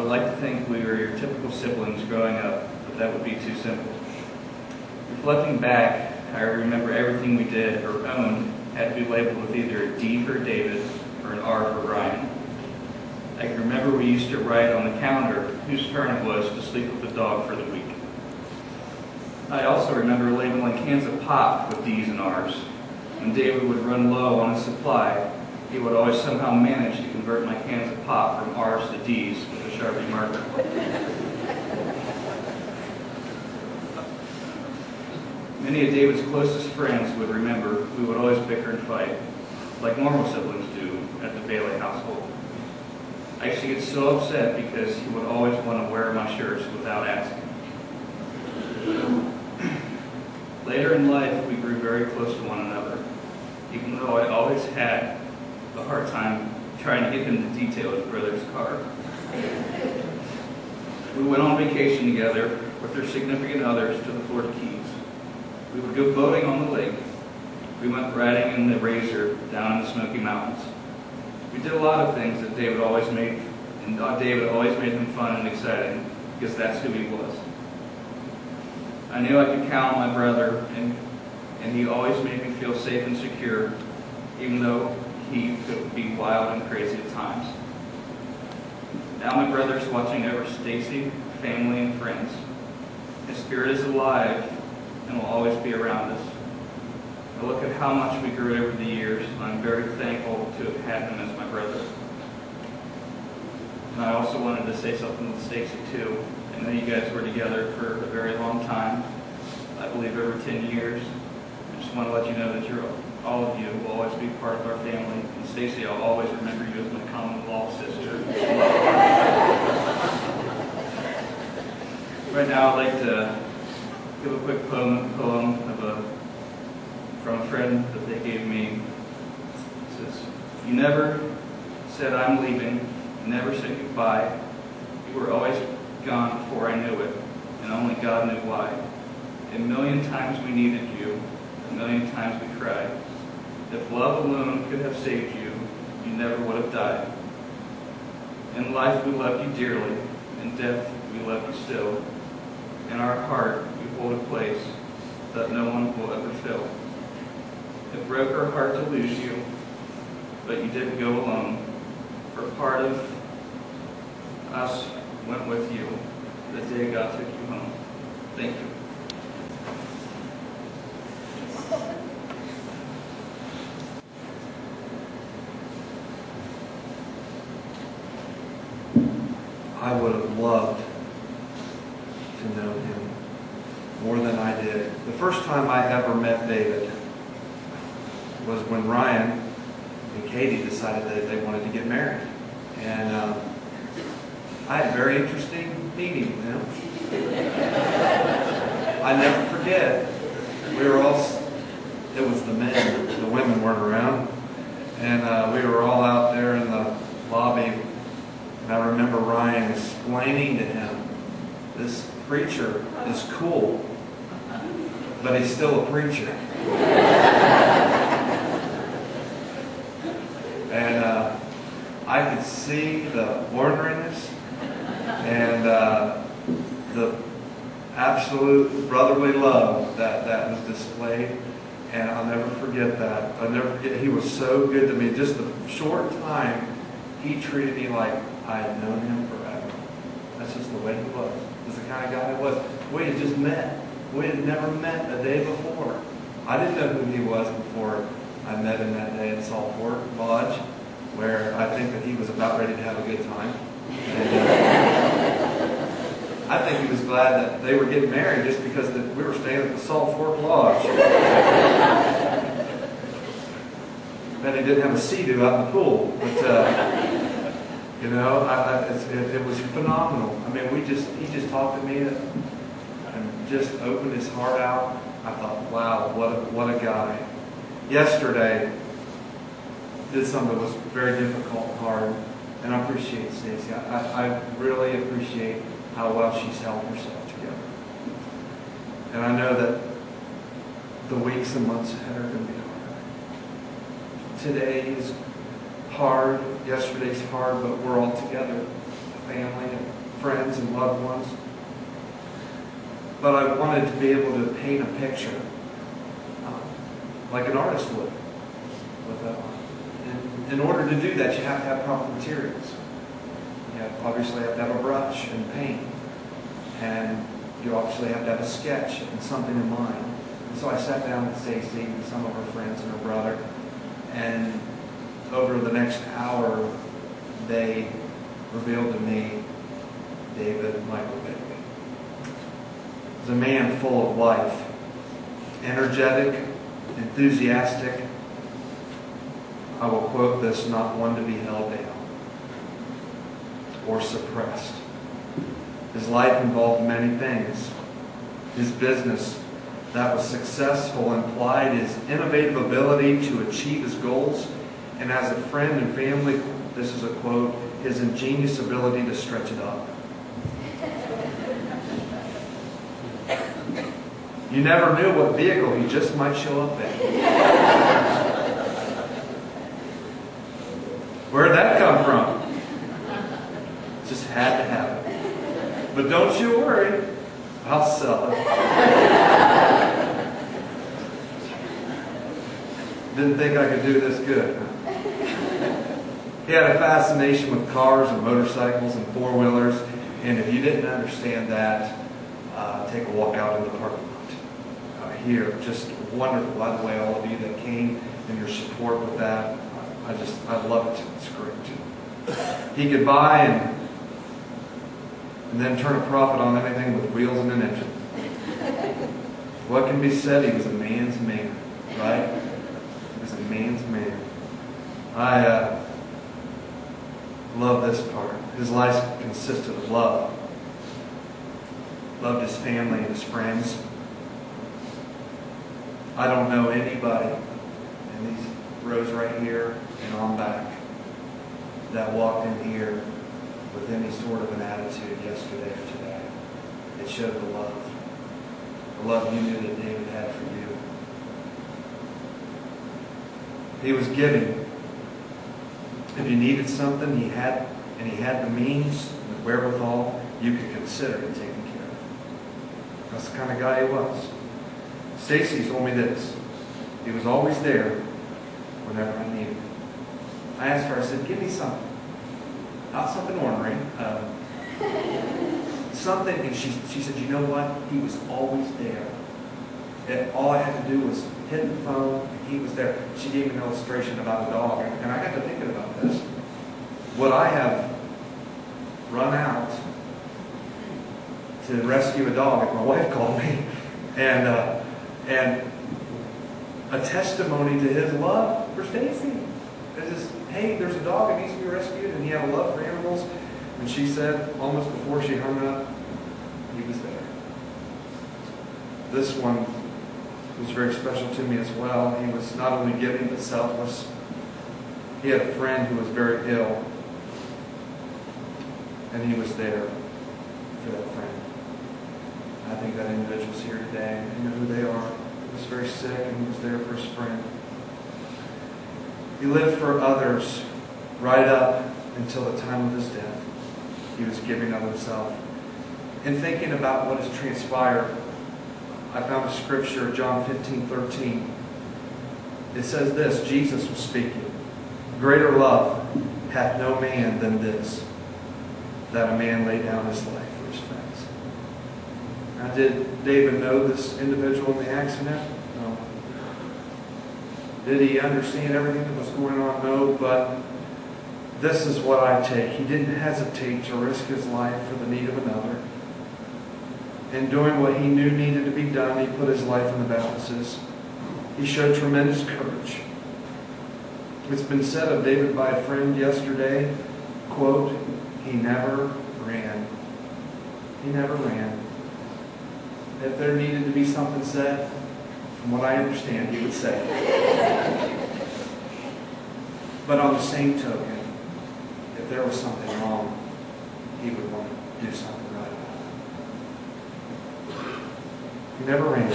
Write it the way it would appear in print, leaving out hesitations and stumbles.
would like to think we were your typical siblings growing up, but that would be too simple. Reflecting back, I remember everything we did or owned had to be labeled with either a D for David or an R for Ryan. I can remember we used to write on the calendar whose turn it was to sleep with the dog for the week. I also remember labeling cans of pop with D's and R's. When David would run low on his supply, he would always somehow manage to convert my cans of pop from R's to D's with a Sharpie marker. Many of David's closest friends would remember we would always bicker and fight, like normal siblings do at the Bailey household. I used to get so upset because he would always want to wear my shirts without asking. Later in life, we grew very close to one another, even though I always had a hard time trying to get him to detail his brother's car. We went on vacation together with their significant others to the Florida Keys. We would go boating on the lake. We went riding in the Razor down in the Smoky Mountains. We did a lot of things that David always made them fun and exciting because that's who he was. I knew I could count on my brother, and he always made me feel safe and secure, even though he could be wild and crazy at times. Now my brother's watching over Stacy, family, and friends. His spirit is alive and will always be around us. I look at how much we grew over the years, and I'm very thankful to have had him as my brother. And I also wanted to say something with Stacy too. I know you guys were together for a very long time. I believe over 10 years. I just want to let you know that all of you will always be part of our family. And Stacy, I'll always remember you as my common law sister. Right now, I'd like to give a quick poem from a friend that they gave me. It says, "You never said I'm leaving. You never said goodbye. You were always gone before I knew it, and only God knew why. A million times we needed you, a million times we cried. If love alone could have saved you, you never would have died. In life we loved you dearly, in death we love you still. In our heart you hold a place that no one will ever fill. It broke our heart to lose you, but you didn't go alone, for part of us went with you the day God took you home." Thank you. I would have loved to know him more than I did. The first time I ever met David was when Ryan and Katie decided that they wanted to get married. And I had a very interesting meeting with them. I never forget. We were all, it was the men, the women weren't around. And we were all out there in the lobby. And I remember Ryan explaining to him, this preacher is cool, but he's still a preacher. And I could see the orderliness and the absolute brotherly love that was displayed. And I'll never forget that. I'll never forget, he was so good to me. Just a short time, he treated me like I had known him forever. That's just the way he was. That's the kind of guy he was. We had just met. We had never met a day before. I didn't know who he was before I met him that day at Saltport Lodge, where I think that he was about ready to have a good time. And, I think he was glad that they were getting married just because we were staying at the Salt Fork Lodge. Then he didn't have a sea-doo out in the pool. But, you know, it was phenomenal. I mean, he just talked to me and just opened his heart out. I thought, wow, what a guy. Yesterday, did something that was very difficult and hard, and I appreciate Stacy. I really appreciate how well she's held herself together. And I know that the weeks and months ahead are going to be hard. Today is hard, yesterday's hard, but we're all together. family and friends and loved ones. But I wanted to be able to paint a picture like an artist would. In order to do that, you have to have proper materials. You obviously have to have a brush and paint. And you obviously have to have a sketch and something in mind. And so I sat down with Stacy and some of her friends and her brother. And over the next hour, they revealed to me David Michael Bailey. He's a man full of life, energetic, enthusiastic. I will quote this, not one to be held down or suppressed. His life involved many things. His business that was successful implied his innovative ability to achieve his goals, and as a friend and family, this is a quote, his ingenious ability to stretch it up. You never knew what vehicle he just might show up in. Where'd that come from? Just had to have it. But don't you worry, I'll sell it. Didn't think I could do this good. He had a fascination with cars and motorcycles and four-wheelers, and if you didn't understand that, take a walk out in the parking lot. Here, just wonderful. By the way, all of you that came and your support with that, I love it. It's great. He could buy and then turn a profit on anything with wheels and an engine. What can be said? He was a man's man, right? He was a man's man. I love this part. His life consisted of love. Loved his family and his friends. I don't know anybody in these rows right here and on back that walked in here with any sort of an attitude yesterday or today. It showed the love. The love you knew that David had for you. He was giving. If you needed something, he had the means and the wherewithal, you could consider it taken care of. That's the kind of guy he was. Stacy told me this. He was always there whenever I needed him. I asked her, I said, give me something. Not something ornery. Something, and she said, you know what? He was always there. And all I had to do was hit the phone, and he was there. She gave me an illustration about a dog, and I got to thinking about this. Would I have run out to rescue a dog if my wife called me? And a testimony to his love for Stacy. It's just, hey, there's a dog that needs to be rescued, and he had a love for animals. And she said, almost before she hung up, he was there. This one was very special to me as well. He was not only giving, but selfless. He had a friend who was very ill, and he was there for that friend. I think that individual's here today, and you know who they are. He was very sick, and he was there for his friend. He lived for others right up until the time of his death. He was giving of himself. In thinking about what has transpired, I found a scripture, John 15:13. It says this, Jesus was speaking. Greater love hath no man than this, that a man lay down his life for his friends. Now, did David know this individual in the accident? No. Did he understand everything that was going on? No, but this is what I take. He didn't hesitate to risk his life for the need of another. In doing what he knew needed to be done, he put his life in the balances. He showed tremendous courage. It's been said of David by a friend yesterday, quote, he never ran. He never ran. If there needed to be something said, from what I understand, he would say it. But on the same token, if there was something wrong, he would want to do something right about it. He never ran.